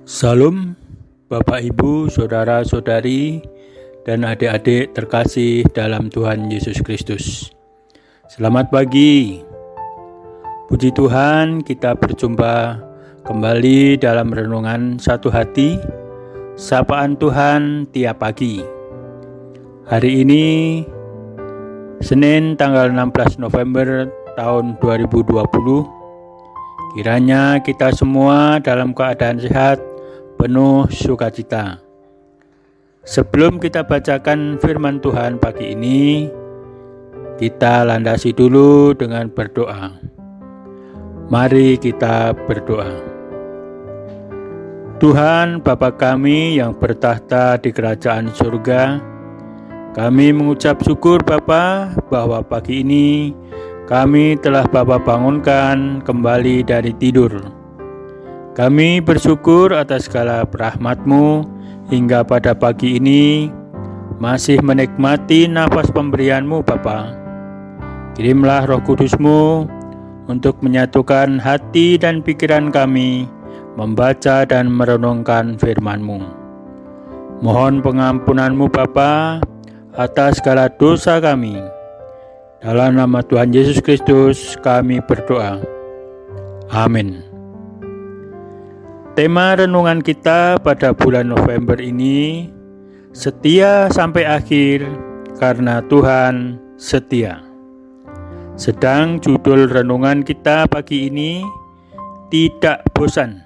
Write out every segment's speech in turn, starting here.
Salam Bapak Ibu, Saudara-saudari, dan adik-adik terkasih dalam Tuhan Yesus Kristus. Selamat pagi. Puji Tuhan, kita berjumpa kembali dalam renungan satu hati, sapaan Tuhan tiap pagi. Hari ini Senin tanggal 16 November tahun 2020. Kiranya kita semua dalam keadaan sehat, penuh sukacita. Sebelum kita bacakan firman Tuhan pagi ini, kita landasi dulu dengan berdoa. Mari kita berdoa. Tuhan Bapa kami yang bertahta di kerajaan surga, kami mengucap syukur Bapa bahwa pagi ini kami telah Bapa bangunkan kembali dari tidur. Kami bersyukur atas segala rahmat-Mu hingga pada pagi ini masih menikmati nafas pemberian-Mu Bapa. Kirimlah Roh Kudus-Mu untuk menyatukan hati dan pikiran kami membaca dan merenungkan firman-Mu. Mohon pengampunan-Mu Bapa atas segala dosa kami. Dalam nama Tuhan Yesus Kristus kami berdoa. Amin. Tema renungan kita pada bulan November ini, setia sampai akhir karena Tuhan setia. Sedang judul renungan kita pagi ini, tidak bosan,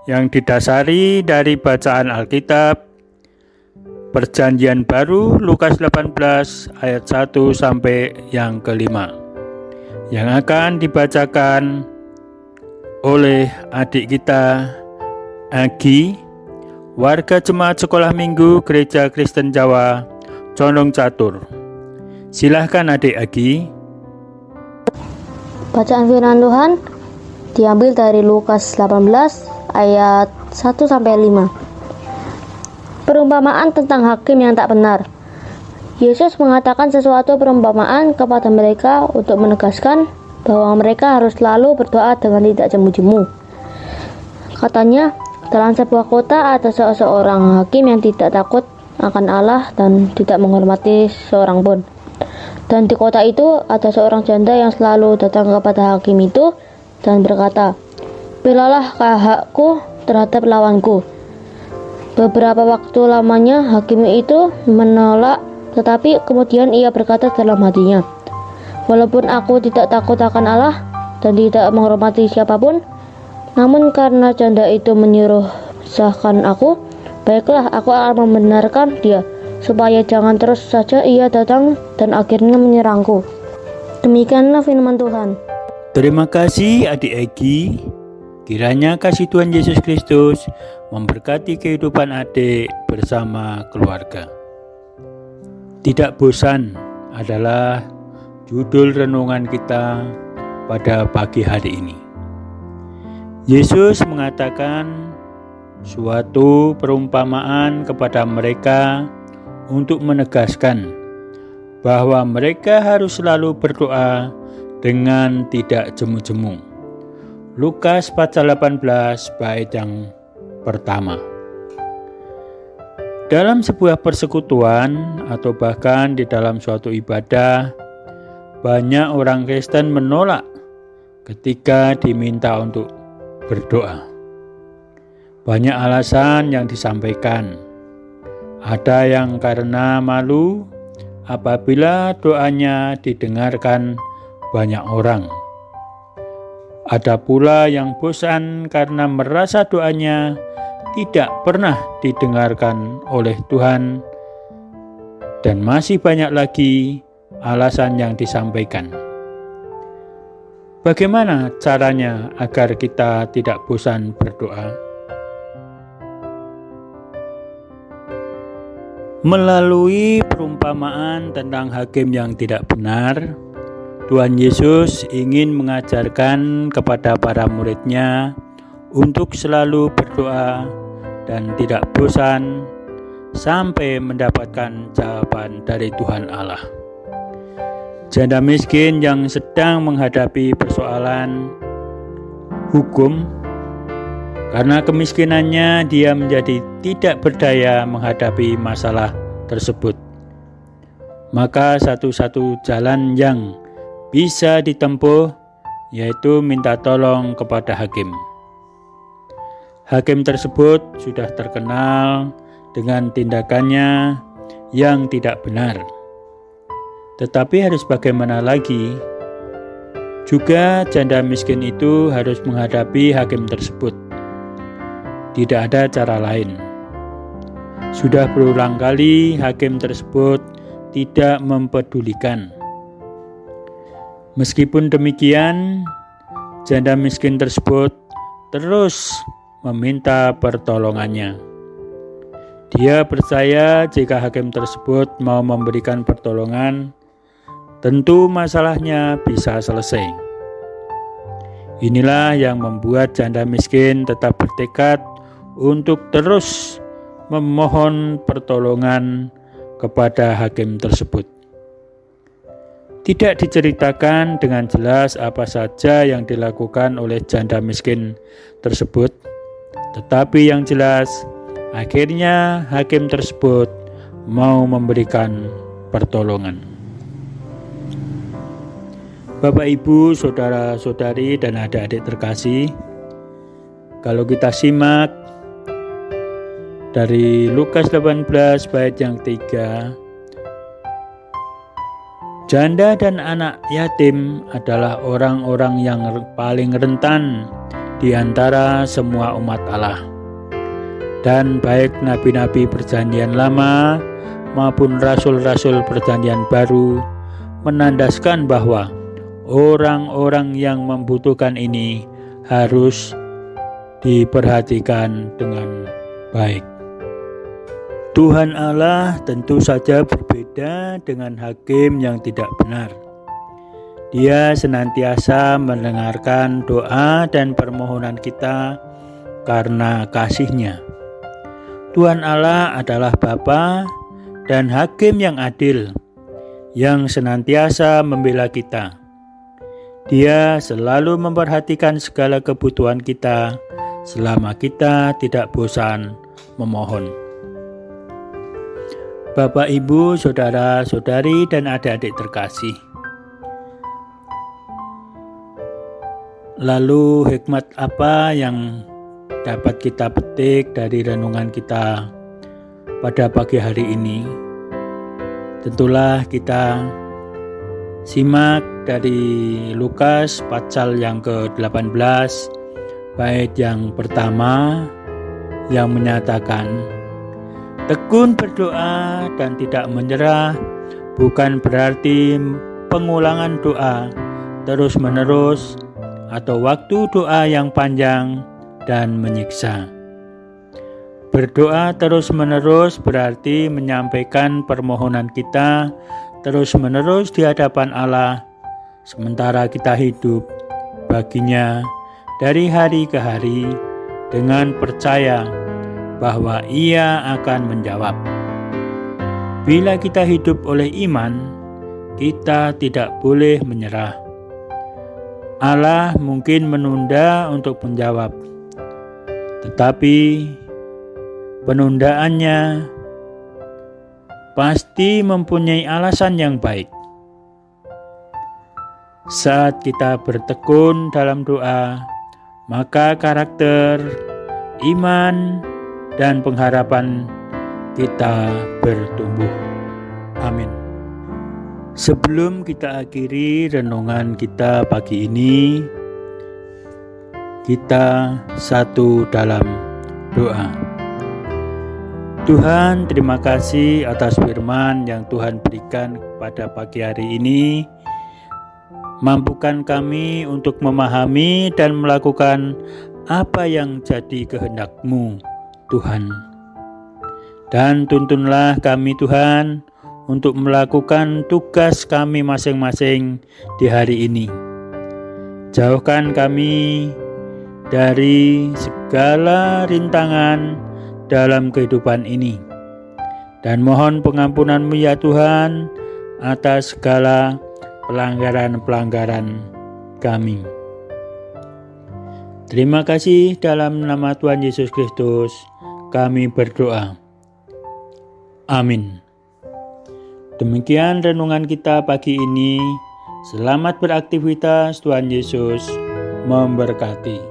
yang didasari dari bacaan Alkitab, Perjanjian Baru Lukas 18 ayat 1 sampai yang kelima, yang akan dibacakan oleh adik kita Agi, warga jemaat sekolah minggu Gereja Kristen Jawa Condong Catur. Silahkan adik Agi. Bacaan firman Tuhan diambil dari Lukas 18 ayat 1 sampai 5. Perumpamaan tentang hakim yang tak benar. Yesus mengatakan sesuatu perumpamaan kepada mereka untuk menegaskan bahwa mereka harus selalu berdoa dengan tidak jemu-jemu. Katanya, dalam sebuah kota ada seorang hakim yang tidak takut akan Allah dan tidak menghormati seorang pun. Dan di kota itu ada seorang janda yang selalu datang kepada hakim itu dan berkata, "Belalah hakku terhadap lawanku." Beberapa waktu lamanya hakim itu menolak, tetapi kemudian ia berkata dalam hatinya, "Walaupun aku tidak takut akan Allah dan tidak menghormati siapapun, namun karena janda itu menyusahkan aku, baiklah aku akan membenarkan dia, supaya jangan terus saja ia datang dan akhirnya menyerangku." Demikianlah firman Tuhan. Terima kasih adik Egi. Kiranya kasih Tuhan Yesus Kristus memberkati kehidupan adik bersama keluarga. Tidak bosan adalah judul renungan kita pada pagi hari ini. Yesus mengatakan suatu perumpamaan kepada mereka untuk menegaskan bahwa mereka harus selalu berdoa dengan tidak jemu-jemu. Lukas pasal 18 bait yang pertama. Dalam sebuah persekutuan atau bahkan di dalam suatu ibadah, banyak orang Kristen menolak ketika diminta untuk berdoa. Banyak alasan yang disampaikan. Ada yang karena malu apabila doanya didengarkan banyak orang. Ada pula yang bosan karena merasa doanya tidak pernah didengarkan oleh Tuhan. Dan masih banyak lagi alasan yang disampaikan. Bagaimana caranya agar kita tidak bosan berdoa? Melalui perumpamaan tentang hakim yang tidak benar, Tuhan Yesus ingin mengajarkan kepada para murid-Nya untuk selalu berdoa dan tidak bosan sampai mendapatkan jawaban dari Tuhan Allah. Janda miskin yang sedang menghadapi persoalan hukum Karena kemiskinannya, dia menjadi tidak berdaya menghadapi masalah tersebut. Maka satu-satu jalan yang bisa ditempuh yaitu minta tolong kepada hakim. Hakim tersebut sudah terkenal dengan tindakannya yang tidak benar. Tetapi harus bagaimana lagi? Juga janda miskin itu harus menghadapi hakim tersebut. Tidak ada cara lain. Sudah berulang kali hakim tersebut tidak mempedulikan. Meskipun demikian, janda miskin tersebut terus meminta pertolongannya. Dia percaya jika hakim tersebut mau memberikan pertolongan, tentu masalahnya bisa selesai. Inilah yang membuat janda miskin tetap bertekad untuk terus memohon pertolongan kepada hakim tersebut. Tidak diceritakan dengan jelas apa saja yang dilakukan oleh janda miskin tersebut, tetapi yang jelas akhirnya hakim tersebut mau memberikan pertolongan. Bapak, Ibu, saudara-saudari, dan adik-adik terkasih, kalau kita simak dari Lukas 18 bait yang 3, janda dan anak yatim adalah orang-orang yang paling rentan di antara semua umat Allah. Dan baik nabi-nabi perjanjian lama maupun rasul-rasul perjanjian baru menandaskan bahwa orang-orang yang membutuhkan ini harus diperhatikan dengan baik. Tuhan Allah tentu saja berbeda dengan hakim yang tidak benar. Dia senantiasa mendengarkan doa dan permohonan kita karena kasih-Nya. Tuhan Allah adalah Bapa dan hakim yang adil, yang senantiasa membela kita. Dia selalu memperhatikan segala kebutuhan kita selama kita tidak bosan memohon. Bapak, Ibu, saudara-saudari, dan adik-adik terkasih. Lalu hikmat apa yang dapat kita petik dari renungan kita pada pagi hari ini? Tentulah kita simak dari Lukas pasal yang ke-18 bait yang pertama yang menyatakan, tekun berdoa dan tidak menyerah bukan berarti pengulangan doa terus-menerus atau waktu doa yang panjang dan menyiksa. Berdoa terus-menerus berarti menyampaikan permohonan kita terus-menerus di hadapan Allah, sementara kita hidup baginya dari hari ke hari dengan percaya bahwa Ia akan menjawab. Bila kita hidup oleh iman, kita tidak boleh menyerah. Allah mungkin menunda untuk menjawab, tetapi penundaannya pasti mempunyai alasan yang baik. Saat kita bertekun dalam doa, maka karakter, iman, dan pengharapan kita bertumbuh. Amin. Sebelum kita akhiri renungan kita pagi ini, kita satu dalam doa. Tuhan, terima kasih atas firman yang Tuhan berikan pada pagi hari ini. Mampukan kami untuk memahami dan melakukan apa yang jadi kehendak-Mu, Tuhan. Dan tuntunlah kami, Tuhan, untuk melakukan tugas kami masing-masing di hari ini. Jauhkan kami dari segala rintangan dalam kehidupan ini. Dan mohon pengampunan-Mu ya Tuhan atas segala pelanggaran-pelanggaran kami. Terima kasih, dalam nama Tuhan Yesus Kristus kami berdoa. Amin. Demikian renungan kita pagi ini. Selamat beraktivitas, Tuhan Yesus memberkati.